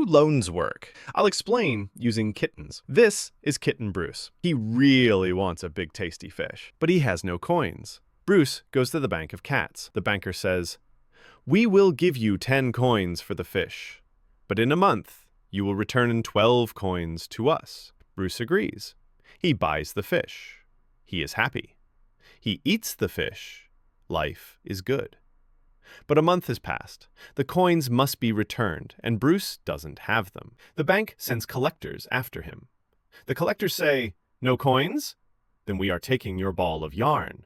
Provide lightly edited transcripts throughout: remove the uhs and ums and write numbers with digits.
loans work? I'll explain using kittens. This is Kitten Bruce. He really wants a big tasty fish, but he has no coins. Bruce goes to the bank of cats. The banker says, "We will give you 10 coins for the fish, but in a month you will return 12 coins to us." Bruce agrees. He buys the fish. He is happy. He eats the fish. Life is good. But a month has passed. The coins must be returned, and Bruce doesn't have them. The bank sends collectors after him. The collectors say, "No coins? Then we are taking your ball of yarn."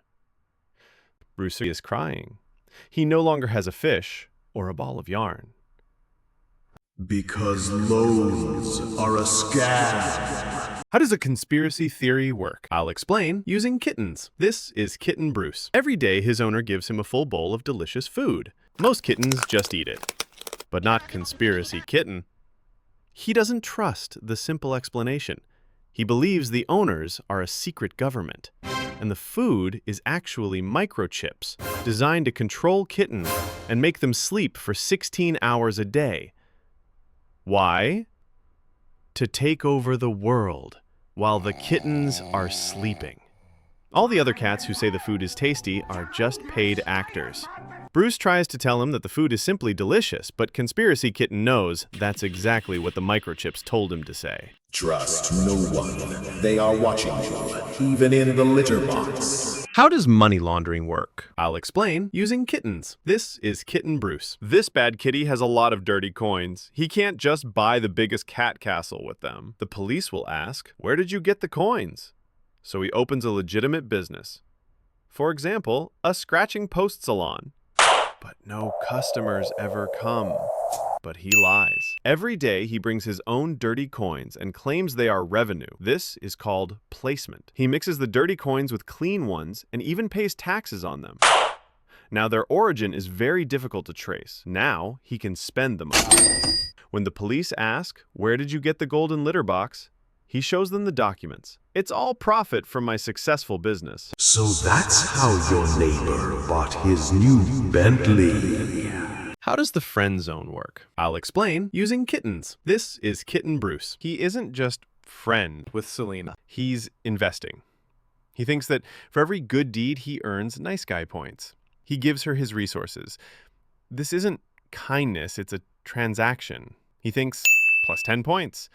Bruce is crying. He no longer has a fish or a ball of yarn. Because loans are a scam. How does a conspiracy theory work? I'll explain using kittens. This is Kitten Bruce. Every day, his owner gives him a full bowl of delicious food. Most kittens just eat it. But not Conspiracy Kitten. He doesn't trust the simple explanation. He believes the owners are a secret government, and the food is actually microchips designed to control kittens and make them sleep for 16 hours a day. Why? To take over the world while the kittens are sleeping. All the other cats who say the food is tasty are just paid actors. Bruce tries to tell him that the food is simply delicious, but Conspiracy Kitten knows that's exactly what the microchips told him to say. Trust no one. They are watching you, even in the litter box. How does money laundering work? I'll explain using kittens. This is Kitten Bruce. This bad kitty has a lot of dirty coins. He can't just buy the biggest cat castle with them. The police will ask, "Where did you get the coins?" So he opens a legitimate business. For example, a scratching post salon. But no customers ever come. But he lies. Every day he brings his own dirty coins and claims they are revenue. This is called placement. He mixes the dirty coins with clean ones and even pays taxes on them. Now their origin is very difficult to trace. Now he can spend the money. When the police ask, "Where did you get the golden litter box?" he shows them the documents. "It's all profit from my successful business." So that's how your neighbor bought his new Bentley. How does the friend zone work? I'll explain using kittens. This is Kitten Bruce. He isn't just friend with Selena. He's investing. He thinks that for every good deed, he earns nice guy points. He gives her his resources. This isn't kindness, it's a transaction. He thinks, plus 10 points.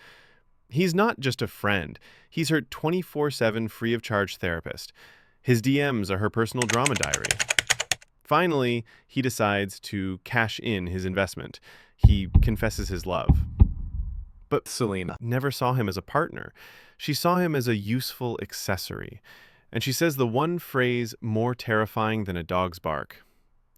He's not just a friend. He's her 24/7 free of charge therapist. His DMs are her personal drama diary. Finally, he decides to cash in his investment. He confesses his love. But Selena never saw him as a partner. She saw him as a useful accessory. And she says the one phrase more terrifying than a dog's bark.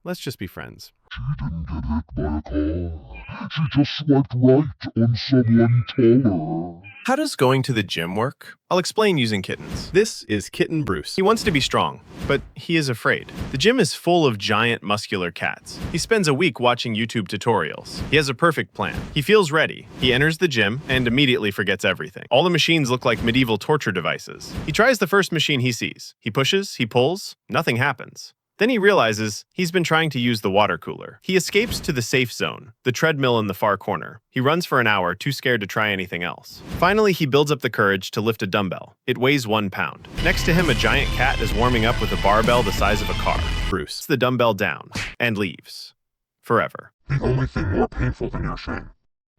"Let's just be friends." She didn't get hit by a car. She just swiped right on someone taller. How does going to the gym work? I'll explain using kittens. This is Kitten Bruce. He wants to be strong, but he is afraid. The gym is full of giant muscular cats. He spends a week watching YouTube tutorials. He has a perfect plan. He feels ready. He enters the gym and immediately forgets everything. All the machines look like medieval torture devices. He tries the first machine he sees. He pushes, he pulls, nothing happens. Then he realizes he's been trying to use the water cooler. He escapes to the safe zone, the treadmill in the far corner. He runs for an hour, too scared to try anything else. Finally, he builds up the courage to lift a dumbbell. It weighs 1 pound. Next to him, a giant cat is warming up with a barbell the size of a car. Bruce puts the dumbbell down and leaves. Forever. The only thing more painful than your shame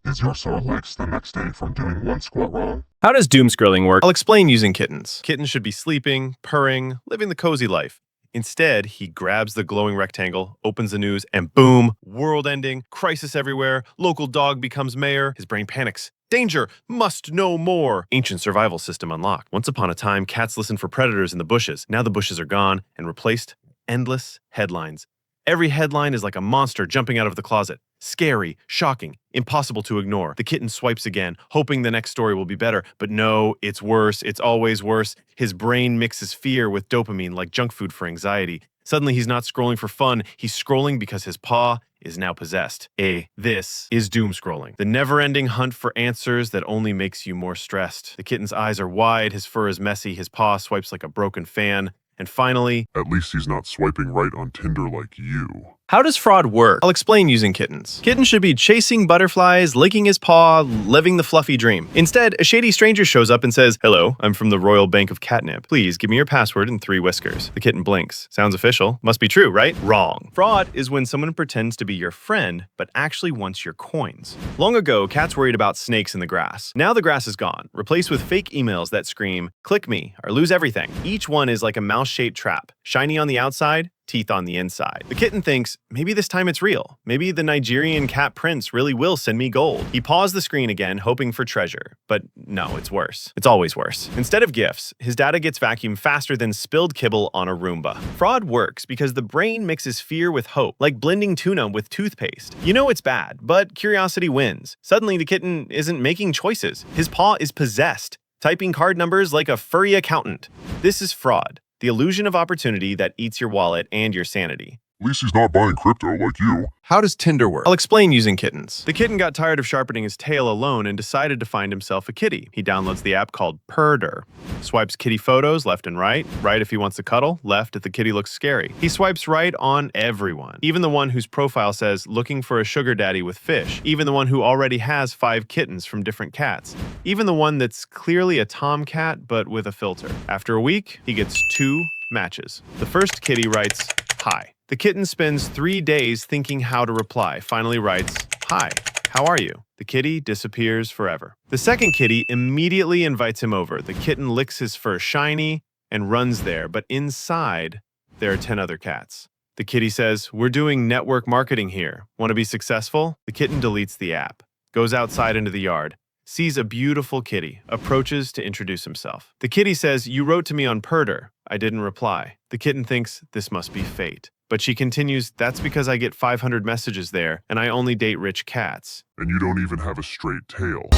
is your sore legs the next day from doing one squat wrong. How does doom scrolling work? I'll explain using kittens. Kittens should be sleeping, purring, living the cozy life. Instead, he grabs the glowing rectangle, opens the news, and boom, world ending, crisis everywhere, local dog becomes mayor. His brain panics. Danger, must know more. Ancient survival system unlocked. Once upon a time, cats listened for predators in the bushes. Now the bushes are gone and replaced endless headlines. Every headline is like a monster jumping out of the closet. Scary, shocking, impossible to ignore. The kitten swipes again, hoping the next story will be better. But no, it's worse. It's always worse. His brain mixes fear with dopamine like junk food for anxiety. Suddenly, he's not scrolling for fun. He's scrolling because his paw is now possessed. This is doom scrolling. The never-ending hunt for answers that only makes you more stressed. The kitten's eyes are wide, his fur is messy, his paw swipes like a broken fan. And finally, At least he's not swiping right on Tinder like you. How does fraud work? I'll explain using kittens. Kitten should be chasing butterflies, licking his paw, living the fluffy dream. Instead, a shady stranger shows up and says, "Hello, I'm from the Royal Bank of Catnip. Please give me your password and 3 whiskers." The kitten blinks. Sounds official. Must be true, right? Wrong. Fraud is when someone pretends to be your friend, but actually wants your coins. Long ago, cats worried about snakes in the grass. Now the grass is gone, replaced with fake emails that scream, "Click me," or "Lose everything." Each one is like a mouse-shaped trap, shiny on the outside, teeth on the inside. The kitten thinks, maybe this time it's real. Maybe the Nigerian cat prince really will send me gold. He paused the screen again, hoping for treasure. But no, it's worse. It's always worse. Instead of gifts, his data gets vacuumed faster than spilled kibble on a Roomba. Fraud works because the brain mixes fear with hope, like blending tuna with toothpaste. You know it's bad, but curiosity wins. Suddenly the kitten isn't making choices. His paw is possessed, typing card numbers like a furry accountant. This is fraud. The illusion of opportunity that eats your wallet and your sanity. At least he's not buying crypto like you. How does Tinder work? I'll explain using kittens. The kitten got tired of sharpening his tail alone and decided to find himself a kitty. He downloads the app called Purder. Swipes kitty photos left and right. Right if he wants to cuddle, left if the kitty looks scary. He swipes right on everyone. Even the one whose profile says, "Looking for a sugar daddy with fish." Even the one who already has 5 kittens from different cats. Even the one that's clearly a tomcat but with a filter. After a week, he gets 2 matches. The first kitty writes, "Hi." The kitten spends 3 days thinking how to reply, finally writes, "Hi, how are you?" The kitty disappears forever. The second kitty immediately invites him over. The kitten licks his fur shiny and runs there, but inside, there are 10 other cats. The kitty says, "We're doing network marketing here. Want to be successful?" The kitten deletes the app, goes outside into the yard, sees a beautiful kitty, approaches to introduce himself. The kitty says, "You wrote to me on Purder." I didn't reply. The kitten thinks this must be fate. But she continues, "That's because I get 500 messages there, and I only date rich cats." And you don't even have a straight tail.